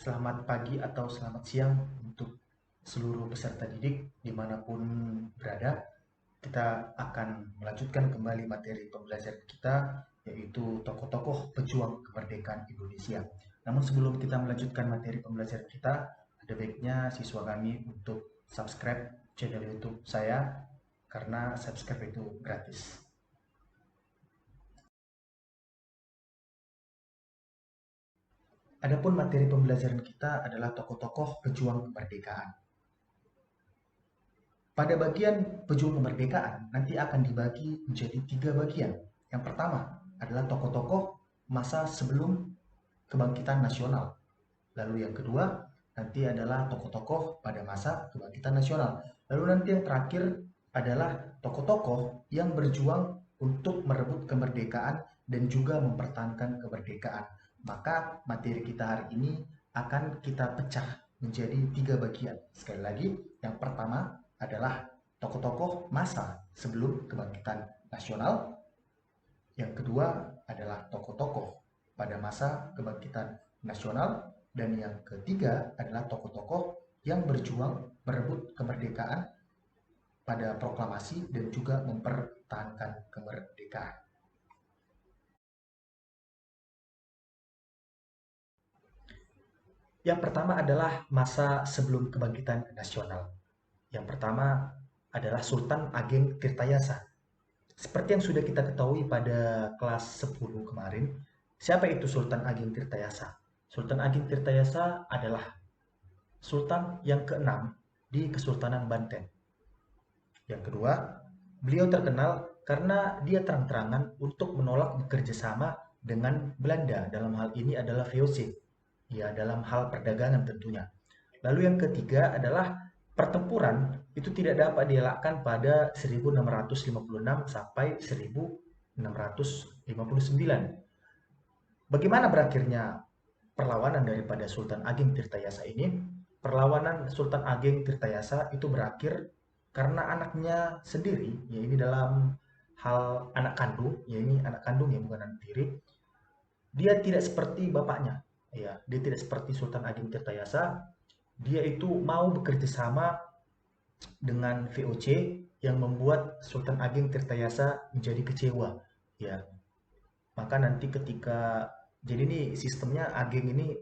Selamat pagi atau selamat siang untuk seluruh peserta didik dimanapun berada. Kita akan melanjutkan kembali materi pembelajaran kita, yaitu tokoh-tokoh pejuang kemerdekaan Indonesia. Namun sebelum kita melanjutkan materi pembelajaran kita, ada baiknya siswa kami untuk subscribe channel YouTube saya, karena subscribe itu gratis. Adapun materi pembelajaran kita adalah tokoh-tokoh pejuang kemerdekaan. Pada bagian pejuang kemerdekaan nanti akan dibagi menjadi 3 bagian. Yang pertama adalah tokoh-tokoh masa sebelum kebangkitan nasional. Lalu yang kedua nanti adalah tokoh-tokoh pada masa kebangkitan nasional. Lalu nanti yang terakhir adalah tokoh-tokoh yang berjuang untuk merebut kemerdekaan dan juga mempertahankan kemerdekaan. Maka materi kita hari ini akan kita pecah menjadi 3 bagian. Sekali lagi, yang pertama adalah tokoh-tokoh masa sebelum kebangkitan nasional. Yang kedua adalah tokoh-tokoh pada masa kebangkitan nasional. Dan yang ketiga adalah tokoh-tokoh yang berjuang merebut kemerdekaan pada proklamasi dan juga mempertahankan kemerdekaan. Yang pertama adalah masa sebelum kebangkitan nasional. Yang pertama adalah Sultan Ageng Tirtayasa. Seperti yang sudah kita ketahui pada kelas 10 kemarin, siapa itu Sultan Ageng Tirtayasa? Sultan Ageng Tirtayasa adalah Sultan yang keenam di Kesultanan Banten. Yang kedua, beliau terkenal karena dia terang-terangan untuk menolak bekerja sama dengan Belanda. Dalam hal ini adalah VOC. Ya, dalam hal perdagangan tentunya. Lalu yang ketiga adalah pertempuran itu tidak dapat dielakkan pada 1656 sampai 1659. Bagaimana berakhirnya perlawanan daripada Sultan Ageng Tirtayasa ini? Perlawanan Sultan Ageng Tirtayasa itu berakhir karena anaknya sendiri, ya ini dalam hal anak kandung, ya ini anak kandung ya bukan anak tiri, dia tidak seperti bapaknya. Ya, dia tidak seperti Sultan Ageng Tirtayasa. Dia itu mau bekerja sama dengan VOC yang membuat Sultan Ageng Tirtayasa menjadi kecewa. Ya, maka nanti ketika jadi ini sistemnya Ageng ini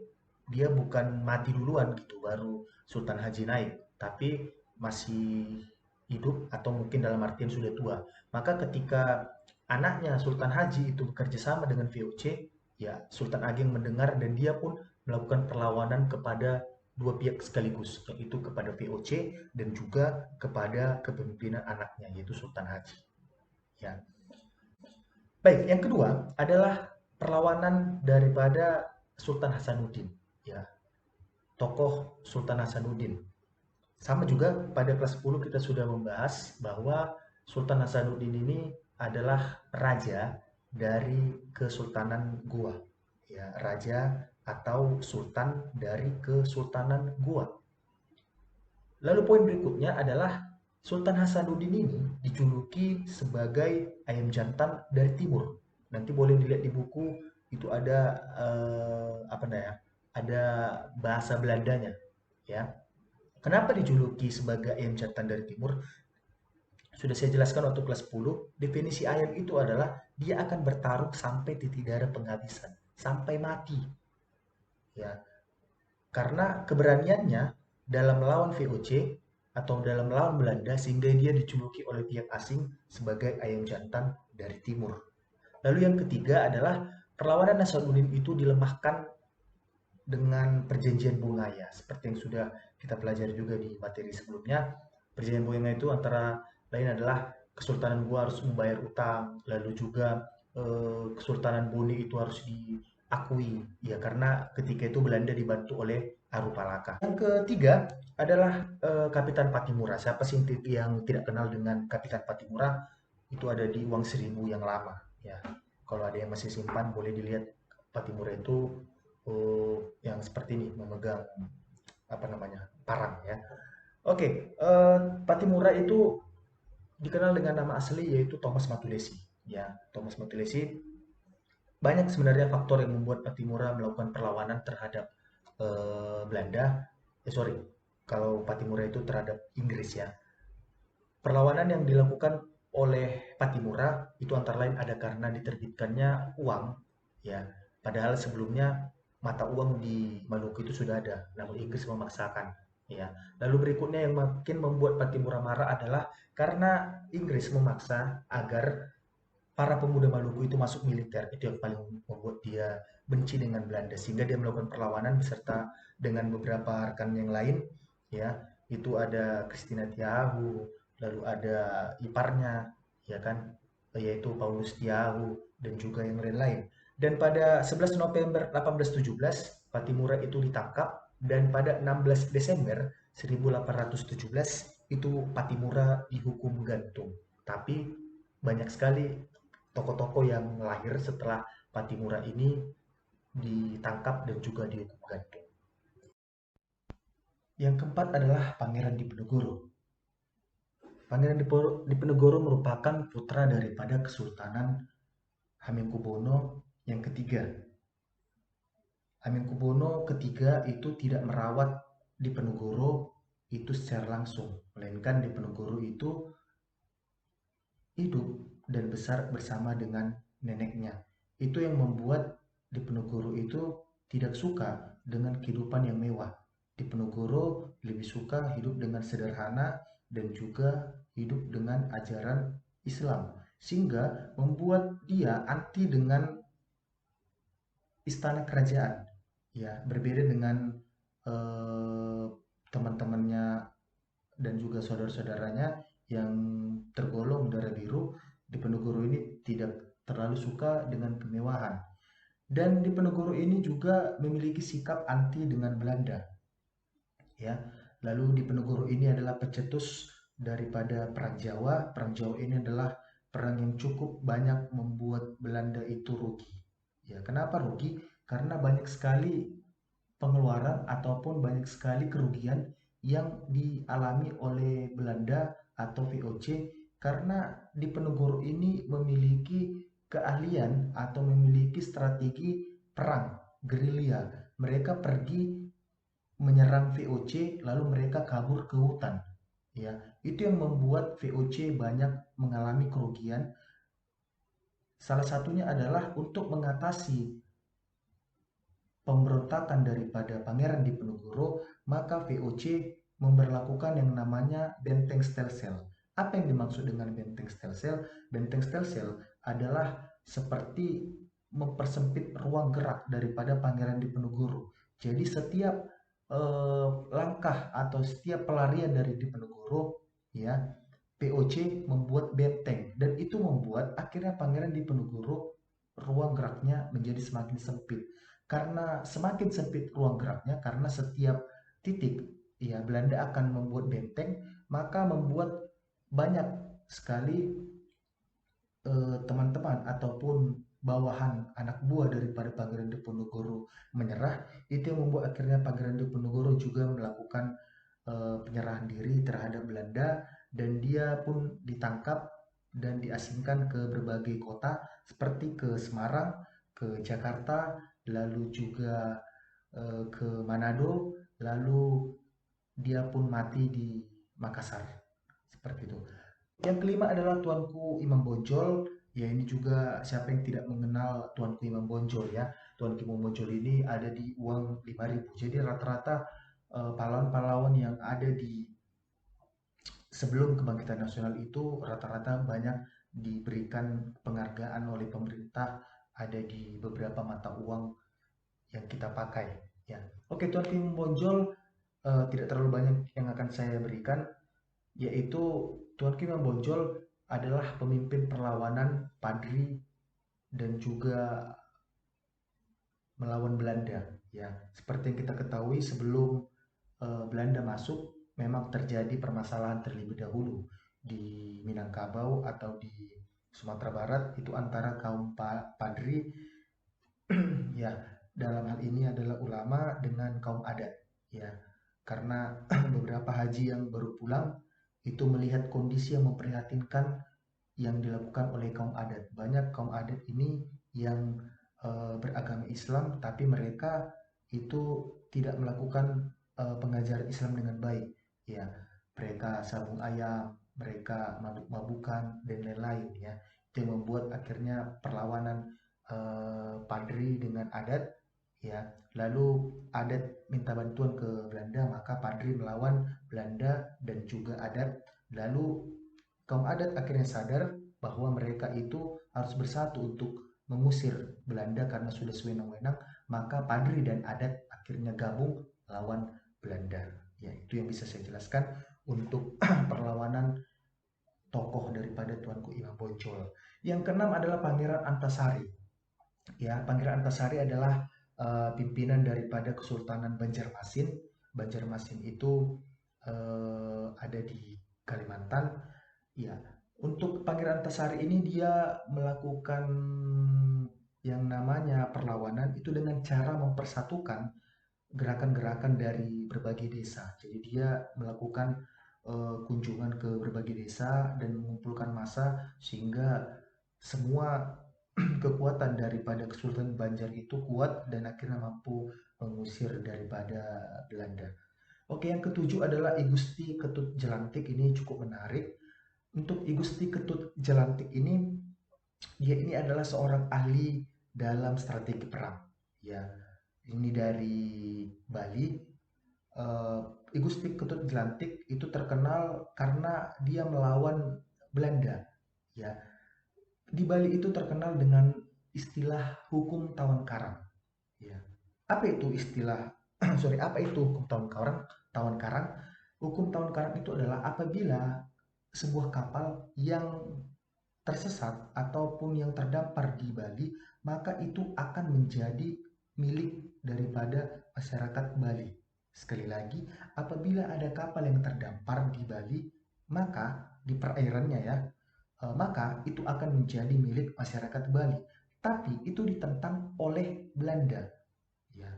dia bukan mati duluan gitu baru Sultan Haji naik, tapi masih hidup atau mungkin dalam artian sudah tua. Maka ketika anaknya Sultan Haji itu bekerja sama dengan VOC, ya Sultan Ageng mendengar dan dia pun melakukan perlawanan kepada dua pihak sekaligus, yaitu kepada VOC dan juga kepada kepemimpinan anaknya yaitu Sultan Haji. Ya. Baik, yang kedua adalah perlawanan daripada Sultan Hasanuddin. Ya, tokoh Sultan Hasanuddin. Sama juga pada kelas 10 kita sudah membahas bahwa Sultan Hasanuddin ini adalah raja dari Kesultanan Goa. Ya, raja atau sultan dari Kesultanan Goa. Lalu poin berikutnya adalah Sultan Hasanuddin ini dijuluki sebagai ayam jantan dari timur. Nanti boleh dilihat di buku itu ada apa namanya? Ada bahasa Belandanya, ya. Kenapa dijuluki sebagai ayam jantan dari timur? Sudah saya jelaskan waktu kelas 10, definisi ayam itu adalah dia akan bertarung sampai titik darah penghabisan, sampai mati. Ya, karena keberaniannya dalam melawan VOC atau dalam melawan Belanda sehingga dia dijuluki oleh pihak asing sebagai ayam jantan dari timur. Lalu yang ketiga adalah perlawanan Nasaruddin itu dilemahkan dengan perjanjian Bungaya. Seperti yang sudah kita pelajari juga di materi sebelumnya, perjanjian Bungaya itu antara lain adalah Kesultanan Goa harus membayar utang, lalu juga Kesultanan Bone itu harus diakui, ya karena ketika itu Belanda dibantu oleh Arupalaka. Yang ketiga adalah Kapitan Patimura. Siapa sih yang tidak kenal dengan Kapitan Patimura? Itu ada di uang 1000 yang lama. Ya, kalau ada yang masih simpan boleh dilihat Patimura itu yang seperti ini memegang apa namanya parang ya. Oke, Patimura itu dikenal dengan nama asli yaitu Thomas Matulesi. Ya, Thomas Matulesi banyak sebenarnya faktor yang membuat Patimura melakukan perlawanan terhadap Belanda, sorry, kalau Patimura itu terhadap Inggris ya. Perlawanan yang dilakukan oleh Patimura itu antara lain ada karena diterbitkannya uang, ya. Padahal sebelumnya mata uang di Maluku itu sudah ada, namun Inggris memaksakan, ya. Lalu berikutnya yang makin membuat Patimura marah adalah karena Inggris memaksa agar para pemuda Maluku itu masuk militer. Itu yang paling membuat dia benci dengan Belanda, sehingga dia melakukan perlawanan beserta dengan beberapa rekan yang lain, ya. Itu ada Christina Tiago, lalu ada iparnya, ya kan, yaitu Paulus Tiago dan juga yang lain-lain. Dan pada 11 November 1817 Patimura itu ditangkap, dan pada 16 Desember 1817 itu Patimura dihukum gantung. Tapi banyak sekali tokoh-tokoh yang lahir setelah Patimura ini ditangkap dan juga dihukum gantung. Yang keempat adalah Pangeran Diponegoro. Pangeran Diponegoro merupakan putra daripada Kesultanan Hamengkubuwono yang ketiga. Hamengkubuwono ketiga itu tidak merawat Diponegoro itu secara langsung, melainkan Diponegoro itu hidup dan besar bersama dengan neneknya. Itu yang membuat Diponegoro itu tidak suka dengan kehidupan yang mewah. Diponegoro lebih suka hidup dengan sederhana dan juga hidup dengan ajaran Islam, sehingga membuat dia anti dengan istana kerajaan. Ya, berbeda dengan eh, teman-temannya dan juga saudara-saudaranya yang tergolong darah biru. Diponegoro ini tidak terlalu suka dengan kemewahan. Dan Diponegoro ini juga memiliki sikap anti dengan Belanda. Ya, lalu Diponegoro ini adalah pencetus daripada Perang Jawa. Perang Jawa ini adalah perang yang cukup banyak membuat Belanda itu rugi. Ya, kenapa rugi? Karena banyak sekali pengeluaran ataupun banyak sekali kerugian yang dialami oleh Belanda atau VOC, karena Diponegoro ini memiliki keahlian atau memiliki strategi perang gerilya. Mereka pergi menyerang VOC lalu mereka kabur ke hutan. Ya, itu yang membuat VOC banyak mengalami kerugian. Salah satunya adalah untuk mengatasi pemberontakan daripada Pangeran Diponegoro, maka VOC memberlakukan yang namanya benteng Stelsel. Apa yang dimaksud dengan benteng Stelsel? Benteng Stelsel adalah seperti mempersempit ruang gerak daripada Pangeran Diponegoro. Jadi setiap langkah atau setiap pelarian dari Diponegoro, ya, POC membuat benteng, dan itu membuat akhirnya Pangeran Diponegoro ruang geraknya menjadi semakin sempit. Karena semakin sempit ruang geraknya, karena setiap titik ya Belanda akan membuat benteng, maka membuat banyak sekali teman-teman ataupun bawahan anak buah daripada Pangeran Diponegoro menyerah. Itu yang membuat akhirnya Pangeran Diponegoro juga melakukan penyerahan diri terhadap Belanda, dan dia pun ditangkap dan diasingkan ke berbagai kota seperti ke Semarang, ke Jakarta, lalu juga ke Manado, lalu dia pun mati di Makassar. Seperti itu. Yang kelima adalah Tuanku Imam Bonjol. Ya, ini juga siapa yang tidak mengenal Tuanku Imam Bonjol ya. Tuanku Imam Bonjol ini ada di uang 5.000. Jadi rata-rata pahlawan-pahlawan yang ada di sebelum kebangkitan nasional itu rata-rata banyak diberikan penghargaan oleh pemerintah, ada di beberapa mata uang yang kita pakai ya. Oke, Tuanku Imam Bonjol tidak terlalu banyak yang akan saya berikan, yaitu Tuanku Imam Bonjol adalah pemimpin perlawanan Padri dan juga melawan Belanda ya. Seperti yang kita ketahui, sebelum Belanda masuk memang terjadi permasalahan terlebih dahulu di Minangkabau atau di Sumatera Barat, itu antara kaum Padri ya, dalam hal ini adalah ulama dengan kaum adat ya. Karena beberapa haji yang baru pulang itu melihat kondisi yang memprihatinkan yang dilakukan oleh kaum adat. Banyak kaum adat ini yang beragama Islam, tapi mereka itu tidak melakukan pengajaran Islam dengan baik. Ya, mereka sabung ayam, mereka mabuk-mabukan dan lain-lain ya. Itu yang membuat akhirnya perlawanan Padri dengan adat ya. Lalu adat minta bantuan ke Belanda, maka Padri melawan Belanda dan juga adat. Lalu kaum adat akhirnya sadar bahwa mereka itu harus bersatu untuk mengusir Belanda karena sudah sewenang-wenang, maka Padri dan adat akhirnya gabung lawan Belanda. Ya, itu yang bisa saya jelaskan untuk perlawanan tokoh daripada Tuanku Imam Bonjol. Yang keenam adalah Pangeran Antasari. Ya, Pangeran Antasari adalah pimpinan daripada Kesultanan Banjarmasin. Banjarmasin itu ada di Kalimantan. Ya, untuk Pangeran Antasari ini dia melakukan yang namanya perlawanan itu dengan cara mempersatukan gerakan-gerakan dari berbagai desa. Jadi dia melakukan kunjungan ke berbagai desa dan mengumpulkan massa sehingga semua kekuatan daripada Kesultanan Banjar itu kuat dan akhirnya mampu mengusir daripada Belanda. Oke, yang ketujuh adalah I Gusti Ketut Jelantik. Ini cukup menarik. Untuk I Gusti Ketut Jelantik ini, dia ini adalah seorang ahli dalam strategi perang. Ya, ini dari Bali. I Gusti Ketut Jelantik itu terkenal karena dia melawan Belanda. Ya, di Bali itu terkenal dengan istilah hukum tawon karang. Ya. Apa itu istilah sorry, apa itu hukum tawon karang? Tawon karang. Hukum tawon karang itu adalah apabila sebuah kapal yang tersesat ataupun yang terdampar di Bali, maka itu akan menjadi milik daripada masyarakat Bali. Sekali lagi, apabila ada kapal yang terdampar di Bali, maka di perairannya ya, maka itu akan menjadi milik masyarakat Bali. Tapi itu ditentang oleh Belanda. Ya,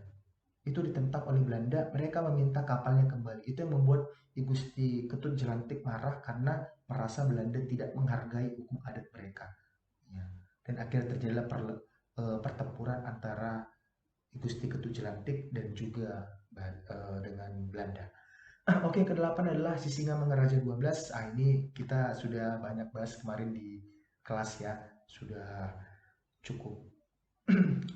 itu ditentang oleh Belanda, mereka meminta kapalnya kembali. Itu yang membuat I Gusti Ketut Jelantik marah karena merasa Belanda tidak menghargai hukum adat mereka. Ya. Dan akhirnya terjadilah pertempuran antara I Gusti Ketut Jelantik dan juga dengan Belanda. Oke, yang kedelapan adalah Sisingamangaraja 12. Ini kita sudah banyak bahas kemarin di kelas ya. Sudah cukup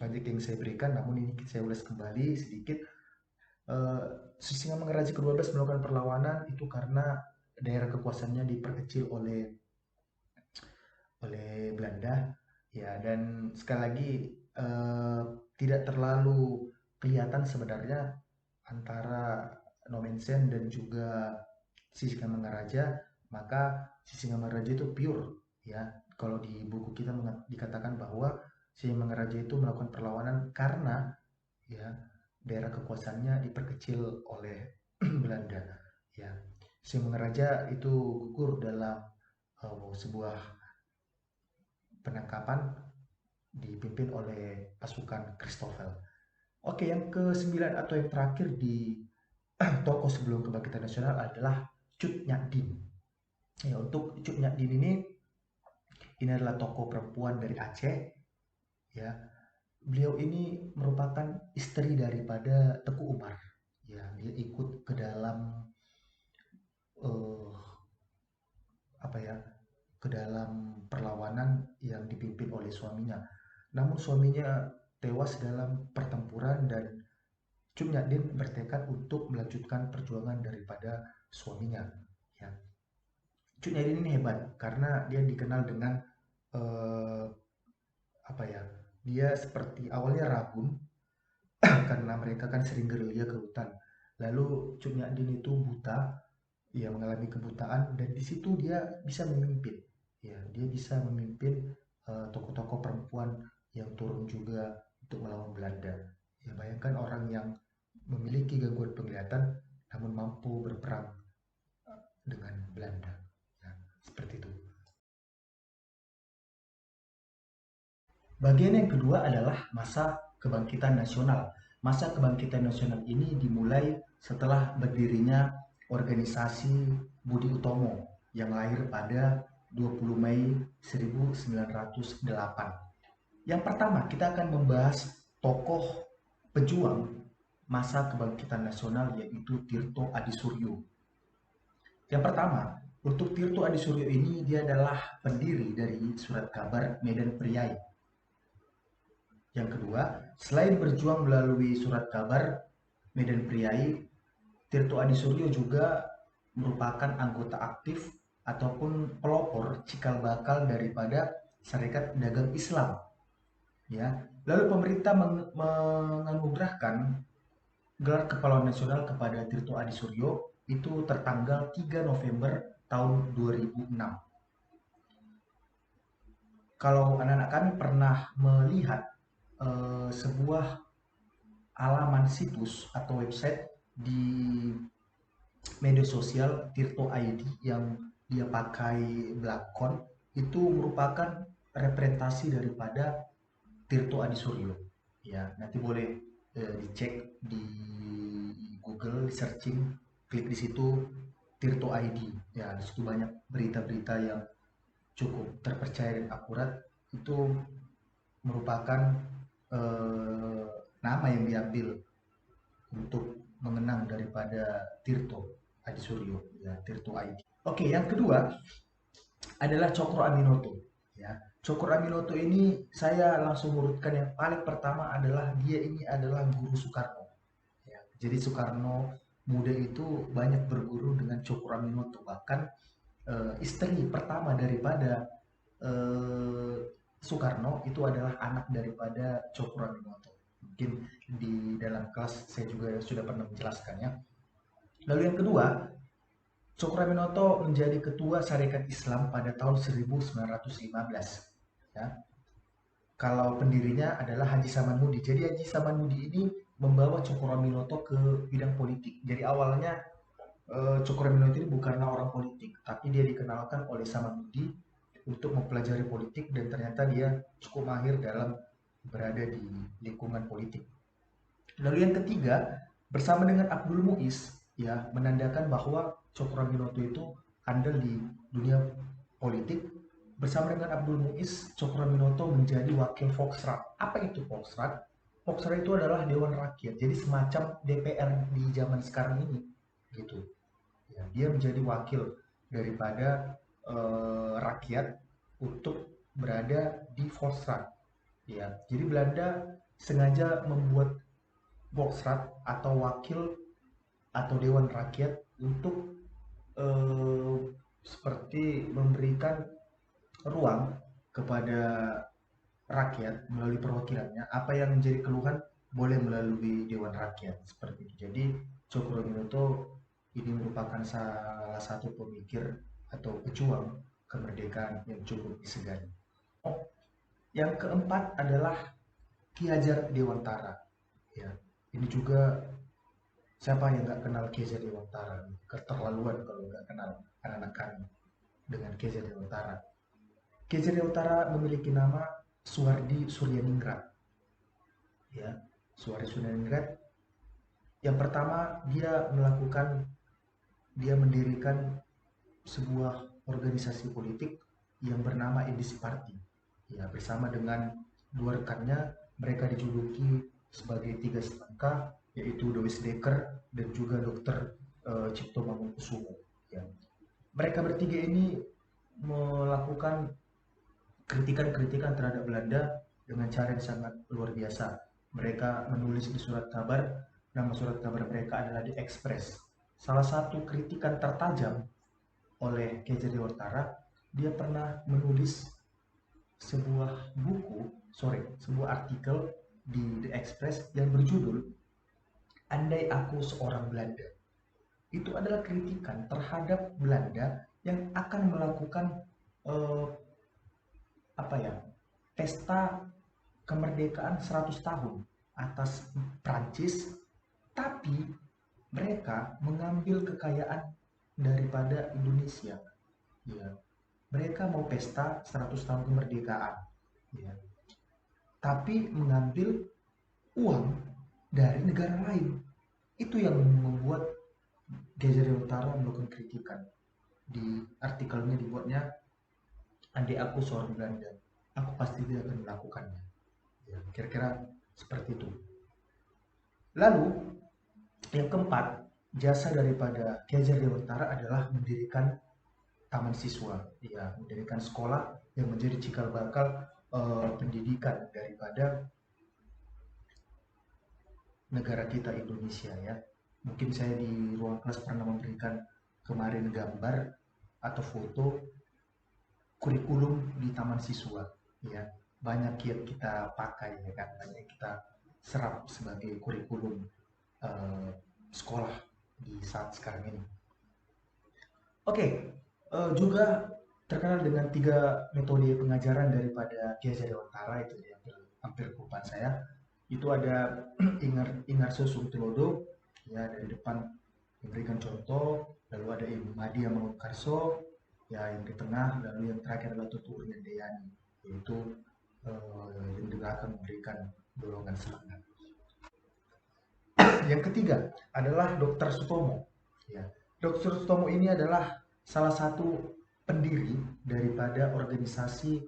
banyak yang saya berikan, namun ini saya ulas kembali sedikit. Sisingamangaraja ke-12 melakukan perlawanan itu karena daerah kekuasaannya diperkecil oleh Belanda ya, dan sekali lagi eh, tidak terlalu kelihatan sebenarnya antara Nomensen dan juga Sisingamangaraja, maka Sisingamangaraja itu pure ya. Kalau di buku kita dikatakan bahwa Sisingamangaraja itu melakukan perlawanan karena ya daerah kekuasaannya diperkecil oleh Belanda ya. Sisingamangaraja itu gugur dalam sebuah penangkapan dipimpin oleh pasukan Christoffel. Oke, yang ke-9 atau yang terakhir di tokoh sebelum kebangkitan nasional adalah Cut Nyak Dien. Ya, untuk Cut Nyak Dien ini adalah tokoh perempuan dari Aceh ya. Beliau ini merupakan istri daripada Teku Umar. Ya, dia ikut ke dalam uh, apa ya, ke dalam perlawanan yang dipimpin oleh suaminya. Namun suaminya tewas dalam pertempuran dan Cut Nyak Dien bertekad untuk melanjutkan perjuangan daripada suaminya. Ya. Cut Nyak Dien ini hebat karena dia dikenal dengan eh, apa ya? Dia seperti awalnya rabun karena mereka kan sering gerilya ke hutan. Lalu Cut Nyak Dien itu buta, ia mengalami kebutaan dan di situ dia bisa memimpin. Ya, dia bisa memimpin tokoh-tokoh perempuan yang turun juga untuk melawan Belanda. Ya, bayangkan orang yang memiliki gangguan penglihatan namun mampu berperang dengan Belanda. Ya, seperti itu. Bagian yang kedua adalah masa kebangkitan nasional. Masa kebangkitan nasional ini dimulai setelah berdirinya organisasi Budi Utomo yang lahir pada 20 Mei 1908. Yang pertama, kita akan membahas tokoh pejuang masa kebangkitan nasional yaitu Tirto Adisuryo. Yang pertama, untuk Tirto Adisuryo ini dia adalah pendiri dari Surat Kabar Medan Priai. Yang kedua, selain berjuang melalui Surat Kabar Medan Priai, Tirto Adisuryo juga merupakan anggota aktif ataupun pelopor cikal bakal daripada Serikat Dagang Islam. Ya, lalu pemerintah menganugerahkan gelar kepahlawanan nasional kepada Tirto Adisuryo itu tertanggal 3 November tahun 2006. Kalau anak-anak kami pernah melihat sebuah halaman situs atau website di media sosial Tirto ID yang dia pakai Blackcon, itu merupakan representasi daripada Tirto Adisuryo. Ya, nanti boleh dicek di Google, di searching, klik di situ Tirto ID. Ya, di situ banyak berita-berita yang cukup terpercaya dan akurat. Itu merupakan eh, nama yang diambil untuk mengenang daripada Tirto Adisuryo, ya, Tirto ID. Oke, yang kedua adalah Cokro Aminoto. Ya, Cokro Aminoto ini saya langsung urutkan yang paling pertama adalah dia ini adalah guru Soekarno. Ya, jadi Soekarno muda itu banyak berguru dengan Cokro Aminoto. Bahkan istri pertama daripada eh, Soekarno itu adalah anak daripada Cokro Aminoto. Mungkin di dalam kelas saya juga sudah pernah menjelaskannya. Lalu yang kedua, Cokroaminoto menjadi ketua Syarikat Islam pada tahun 1915. Ya. Kalau pendirinya adalah Haji Samanhudi. Jadi Haji Samanhudi ini membawa Cokroaminoto ke bidang politik. Jadi awalnya Cokroaminoto ini bukanlah orang politik, tapi dia dikenalkan oleh Samanhudi untuk mempelajari politik dan ternyata dia cukup mahir dalam berada di lingkungan politik. Lalu yang ketiga, bersama dengan Abdul Muiz, ya, menandakan bahwa Cokroaminoto itu andal di dunia politik. Bersama dengan Abdul Muiz, Cokroaminoto menjadi wakil Volksrat. Apa itu Volksrat? Volksrat itu adalah Dewan Rakyat, jadi semacam DPR di zaman sekarang ini, gitu. Ya, dia menjadi wakil daripada rakyat untuk berada di Volksrat. Ya, jadi Belanda sengaja membuat Volksrat atau wakil atau Dewan Rakyat untuk eh, seperti memberikan ruang kepada rakyat melalui perwakilannya. Apa yang menjadi keluhan boleh melalui Dewan Rakyat seperti itu. Jadi Cokroaminoto ini merupakan salah satu pemikir atau pejuang kemerdekaan yang cukup disegani. Oh, yang keempat adalah Ki Hajar Dewantara. Ya, ini juga siapa yang nggak kenal Ki Hajar Dewantara? Keterlaluan kalau nggak kenal anak-anak kami dengan Ki Hajar Dewantara. Ki Hajar Dewantara memiliki nama Suwardi Suryaningrat. Ya, Suwardi Suryaningrat. Yang pertama dia mendirikan sebuah organisasi politik yang bernama Edisi Party. Ya, bersama dengan dua rekannya, mereka dijuluki sebagai tiga semangka, yaitu Dois Dekker dan juga Dr. Cipto Mangunkusumo. Ya. Mereka bertiga ini melakukan kritikan-kritikan terhadap Belanda dengan cara yang sangat luar biasa. Mereka menulis di surat kabar, nama surat kabar mereka adalah The Express. Salah satu kritikan tertajam oleh Ki Hajar Dewantara, dia pernah menulis sebuah artikel di The Express yang berjudul Andai Aku Seorang Belanda. Itu adalah kritikan terhadap Belanda yang akan melakukan eh, apa ya, pesta kemerdekaan 100 tahun atas Prancis, tapi mereka mengambil kekayaan daripada Indonesia. Ya, mereka mau pesta 100 tahun kemerdekaan, ya, tapi mengambil uang dari negara lain. Itu yang membuat Gajar Utara melakukan kritikan. Di artikelnya dibuatnya, andai aku seorang Belanda, aku pasti tidak akan melakukannya. Ya, kira-kira seperti itu. Lalu Yang keempat, jasa daripada Ki Hajar Dewantara adalah mendirikan taman siswa, ya, mendirikan sekolah yang menjadi cikal bakal pendidikan daripada negara kita Indonesia ya. Mungkin saya di ruang kelas pernah memberikan kemarin gambar atau foto kurikulum di taman siswa ya. Banyak yang kita pakai ya kan, banyak yang kita serap sebagai kurikulum eh, sekolah di saat sekarang ini. Oke, juga terkenal dengan tiga metode pengajaran daripada Ki Hajar Dewantara itu yang hampir lupa saya. Itu ada Ingarso Sungtulodo ya dari depan memberikan contoh, lalu ada Ibu Madia Mangunkarso ya yang di tengah, lalu yang terakhir adalah Tutu Uriandeyani yaitu yang di belakang memberikan dorongan semangat. Yang ketiga adalah Dr. Sutomo. Ya. Dr. Sutomo ini adalah salah satu pendiri daripada organisasi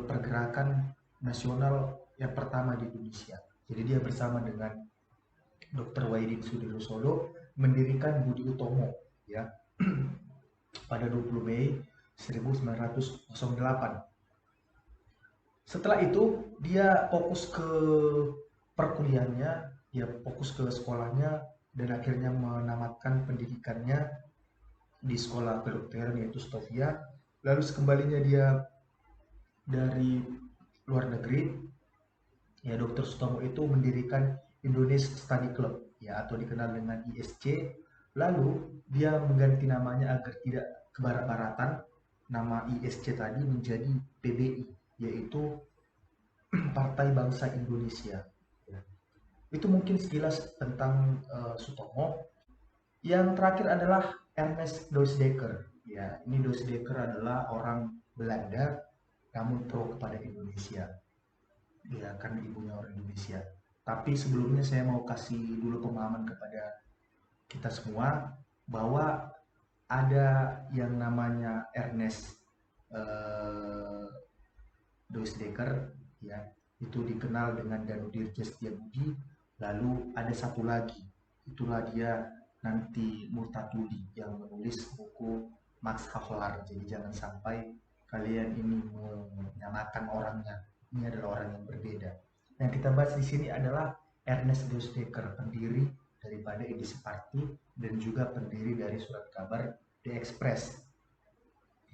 pergerakan nasional yang pertama di Indonesia. Jadi dia bersama dengan Dr. Wahidin Sudirosodo mendirikan Budi Utomo ya pada 20 Mei 1908. Setelah itu dia fokus ke perkuliahannya, dia fokus ke sekolahnya dan akhirnya menamatkan pendidikannya di sekolah kedokteran yaitu Stovia. Lalu sekembalinya dia dari luar negeri, ya Dr. Sutomo itu mendirikan Indonesia Study Club ya atau dikenal dengan ISC. Lalu dia mengganti namanya agar tidak kebarat-baratan. Nama ISC tadi menjadi PBI yaitu Partai Bangsa Indonesia. Ya. Itu mungkin sekilas tentang Sutomo. Yang terakhir adalah Ernest Doesdecker. Ya, ini Doesdecker adalah orang Belanda namun pro kepada Indonesia. Ya, karena ibunya orang Indonesia. Tapi sebelumnya saya mau kasih dulu pemahaman kepada kita semua bahwa ada yang namanya Ernest eh, Doesdecker ya itu dikenal dengan Danudirja Setiabudi. Lalu ada satu lagi, itulah dia nanti Murtatuli yang menulis buku Max Havelaar. Jadi jangan sampai kalian ini menyamakan orangnya, ini adalah orang yang berbeda. Yang kita bahas di sini adalah Ernest Doesdecker, pendiri daripada edisi Party dan juga pendiri dari surat kabar The Express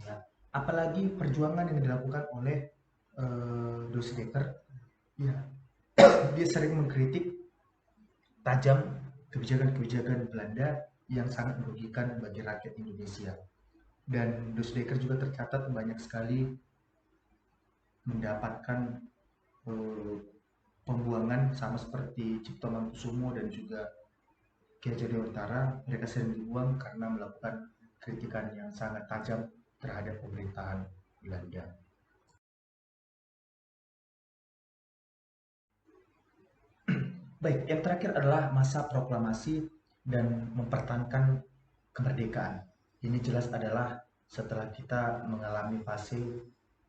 ya. Apalagi perjuangan yang dilakukan oleh Doesdecker ya, dia sering mengkritik tajam kebijakan-kebijakan Belanda yang sangat merugikan bagi rakyat Indonesia. Dan Doesdecker juga tercatat banyak sekali mendapatkan eh, pembuangan sama seperti Cipto Mangunkusumo dan juga Ki Hajar Dewantara. Mereka sering dibuang karena melakukan kritikan yang sangat tajam terhadap pemerintahan Belanda. Baik, yang terakhir adalah masa proklamasi dan mempertahankan kemerdekaan. Ini jelas adalah setelah kita mengalami fase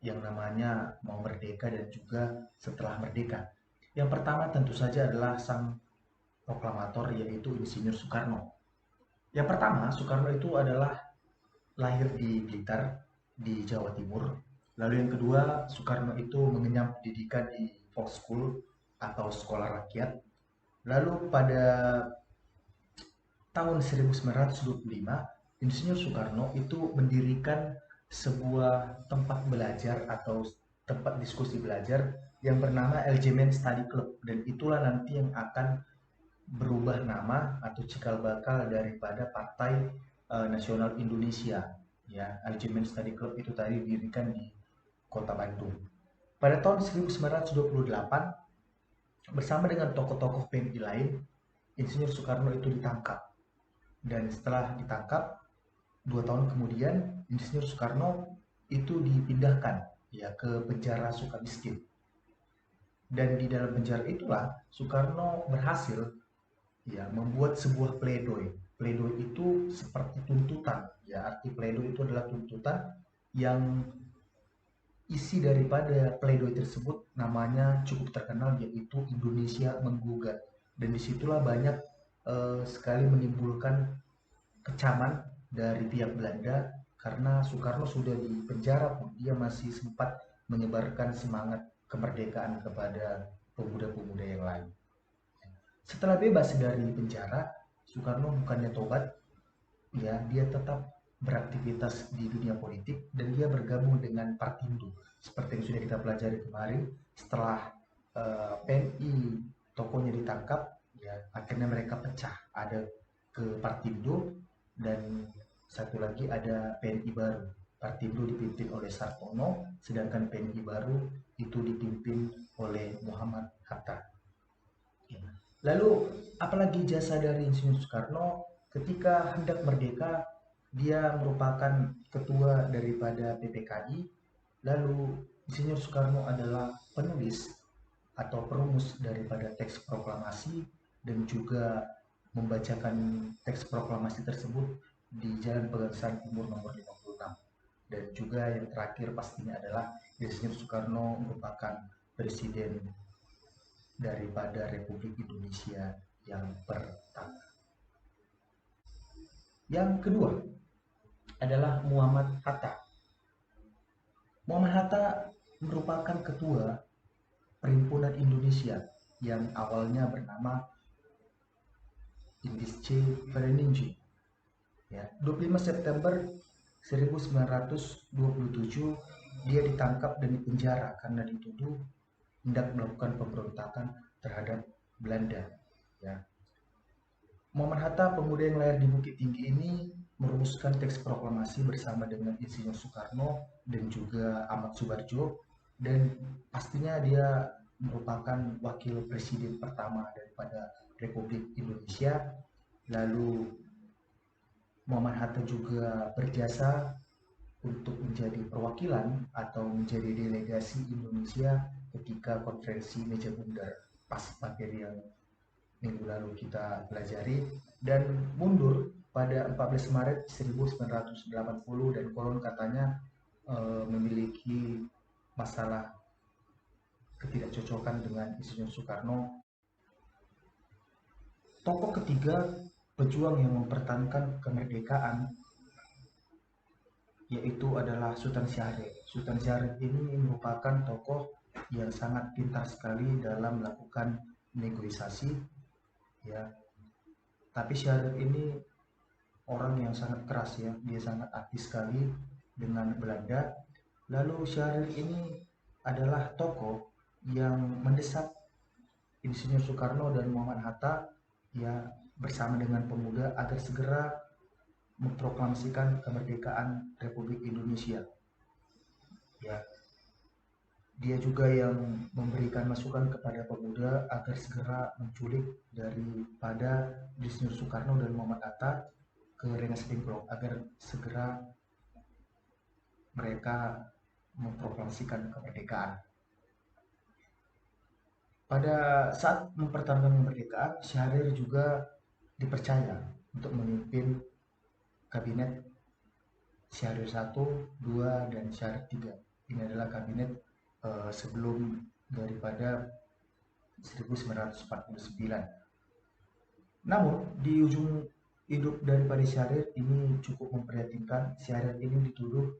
yang namanya mau merdeka dan juga setelah merdeka. Yang pertama tentu saja adalah sang proklamator yaitu Insinyur Soekarno. Yang pertama, Soekarno itu adalah lahir di Blitar di Jawa Timur. Lalu yang kedua, Soekarno itu mengenyam pendidikan di folk school atau sekolah rakyat. Lalu pada tahun 1925, Insinyur Soekarno itu mendirikan sebuah tempat belajar atau tempat diskusi belajar yang bernama Algemen Study Club dan itulah nanti yang akan berubah nama atau cikal bakal daripada Partai Nasional Indonesia ya. Algemen Study Club itu tadi didirikan di Kota Bandung. Pada tahun 1928 bersama dengan tokoh-tokoh PNI lain, Insinyur Soekarno itu ditangkap. Dan setelah ditangkap, 2 tahun kemudian, Insinyur Soekarno itu dipindahkan ya ke penjara Sukamiskin. Dan di dalam penjara itulah Soekarno berhasil ya membuat sebuah pledoi. Pledoi itu seperti tuntutan. Ya, arti pledoi itu adalah tuntutan yang isi daripada pledoi tersebut namanya cukup terkenal yaitu Indonesia Menggugat. Dan disitulah banyak sekali menimbulkan kecaman dari pihak Belanda karena Soekarno sudah di penjara pun dia masih sempat menyebarkan semangat kemerdekaan kepada pemuda-pemuda yang lain. Setelah bebas dari penjara, Soekarno bukannya tobat, ya dia tetap beraktivitas di dunia politik dan dia bergabung dengan Partindo seperti yang sudah kita pelajari kemarin. Setelah PNI tokonya ditangkap, ya akhirnya mereka pecah, ada ke Partindo dan satu lagi ada PNI baru. Partindo dipimpin oleh Sartono, sedangkan PNI baru itu dipimpin oleh Muhammad Hatta. Lalu apalagi jasa dari Insinyur Soekarno ketika hendak merdeka, dia merupakan ketua daripada PPKI. Lalu Insinyur Soekarno adalah penulis atau perumus daripada teks proklamasi dan juga membacakan teks proklamasi tersebut di Jalan Pegangsaan Timur nomor 56. Dan juga yang terakhir pastinya adalah Insinyur Soekarno merupakan presiden daripada Republik Indonesia yang pertama. Yang kedua adalah Muhammad Hatta. Muhammad Hatta merupakan ketua Perhimpunan Indonesia yang awalnya bernama Indische Vereniging. Ya, 25 September 1927 dia ditangkap dan dipenjara karena dituduh hendak melakukan pemberontakan terhadap Belanda. Ya. Muhammad Hatta, pemuda yang lahir di Bukit Tinggi ini, merumuskan teks proklamasi bersama dengan Insinyur Soekarno dan juga Ahmad Subarjo, dan pastinya dia merupakan wakil presiden pertama daripada Republik Indonesia. Lalu Muhammad Hatta juga berjasa untuk menjadi perwakilan atau menjadi delegasi Indonesia ketika konferensi meja bundar, pas materi yang minggu lalu kita pelajari, dan mundur pada 14 Maret 1980 dan konon katanya memiliki masalah ketidakcocokan dengan Insinyur Soekarno. Tokoh ketiga pejuang yang mempertahankan kemerdekaan yaitu adalah Sultan Syahrir. Sultan Syahrir ini merupakan tokoh yang sangat pintar sekali dalam melakukan negosiasi, ya. Tapi Syahrir ini orang yang sangat keras, ya, dia sangat aktif sekali dengan Belanda. Lalu Syahrir ini adalah tokoh yang mendesak Insinyur Soekarno dan Muhammad Hatta, ya, bersama dengan pemuda agar segera memproklamasikan kemerdekaan Republik Indonesia. Ya, dia juga yang memberikan masukan kepada pemuda agar segera menculik daripada Insinyur Soekarno dan Muhammad Hatta ke Rengas Dengklok agar segera mereka memproklamasikan kemerdekaan. Pada saat mempertahankan kemerdekaan, Syahrir juga dipercaya untuk memimpin kabinet Syahrir 1, 2, dan Syahrir 3. Ini adalah kabinet sebelum daripada 1949. Namun di ujung hidup daripada Syahrir ini cukup memprihatinkan. Syahrir ini dituduh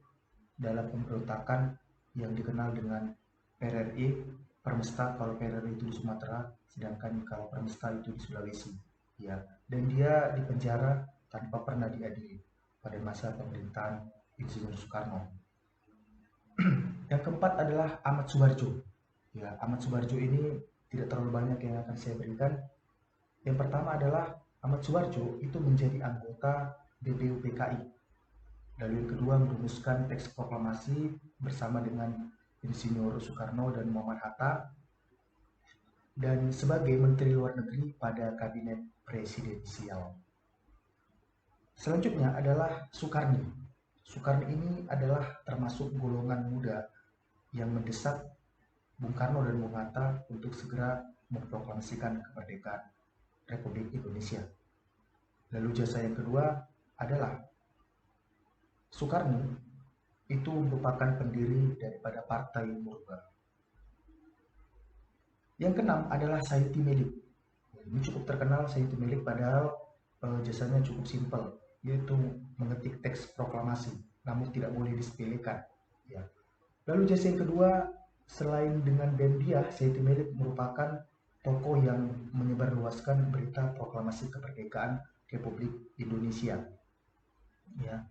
dalam pemberontakan yang dikenal dengan PRRI, Permesta kalau PRRI itu di Sumatera, sedangkan kalau Permesta itu di Sulawesi. Ya, dan dia dipenjara tanpa pernah diadili pada masa pemerintahan Insinyur Soekarno. Yang keempat adalah Ahmad Subarjo. Ya, Ahmad Subarjo ini tidak terlalu banyak yang akan saya berikan. Yang pertama adalah Ahmad Subarjo itu menjadi anggota BPUPKI. Lalu yang kedua merumuskan teks proklamasi bersama dengan Insinyur Soekarno dan Muhammad Hatta, dan sebagai Menteri Luar Negeri pada Kabinet Presidensial. Selanjutnya adalah Soekarni. Soekarni ini adalah termasuk golongan muda yang mendesak Bung Karno dan Bung Hatta untuk segera memproklamasikan kemerdekaan Republik Indonesia. Lalu jasa yang kedua adalah Soekarni itu merupakan pendiri daripada Partai Murba. Yang keenam adalah Sayuti Melik. Ini cukup terkenal Said Milik padahal jasanya cukup simpel, yaitu mengetik teks proklamasi, namun tidak boleh disepelekan. Ya. Lalu jasa yang kedua, selain dengan Bemdiah, Said Milik merupakan tokoh yang menyebarluaskan berita proklamasi kemerdekaan Republik Indonesia. Ya.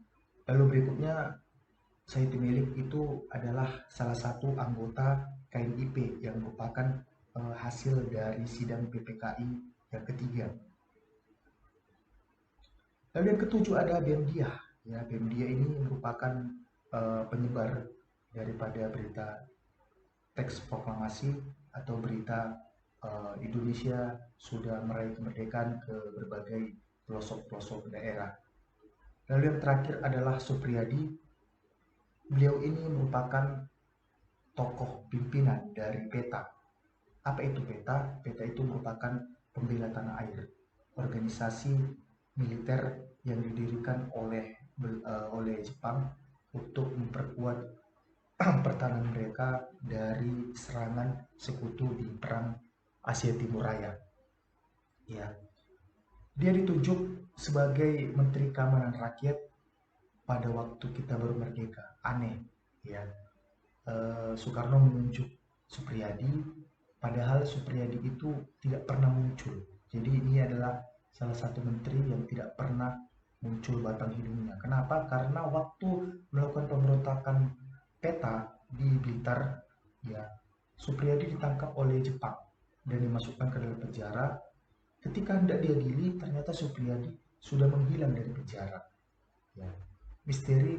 Lalu berikutnya, Said Milik itu adalah salah satu anggota KNIP yang merupakan hasil dari sidang PPKI yang ketiga. Lalu yang ketujuh ada Bemdiah. Ya, Bemdiah ini merupakan penyebar daripada berita teks proklamasi atau berita Indonesia sudah meraih kemerdekaan ke berbagai pelosok-pelosok daerah. Lalu yang terakhir adalah Supriyadi. Beliau ini merupakan tokoh pimpinan dari PETA. Apa itu PETA? PETA itu merupakan pembela tanah air, organisasi militer yang didirikan oleh Jepang untuk memperkuat pertahanan mereka dari serangan sekutu di Perang Asia Timur Raya. Ya, dia ditunjuk sebagai Menteri Keamanan Rakyat pada waktu kita baru merdeka. Aneh, ya. Soekarno menunjuk Supriyadi, padahal Supriyadi itu tidak pernah muncul. Jadi ini adalah salah satu menteri yang tidak pernah muncul batang hidungnya. Kenapa? Karena waktu melakukan pemberontakan PETA di Blitar, ya, Supriyadi ditangkap oleh Jepang dan dimasukkan ke dalam penjara. Ketika hendak diadili, ternyata Supriyadi sudah menghilang dari penjara. Ya. Misteri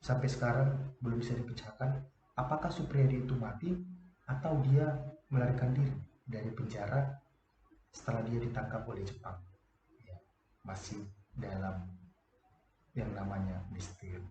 sampai sekarang belum bisa dipecahkan. Apakah Supriyadi itu mati atau dia melarikan diri dari penjara setelah dia ditangkap oleh Jepang? Ya, masih dalam yang namanya misteri.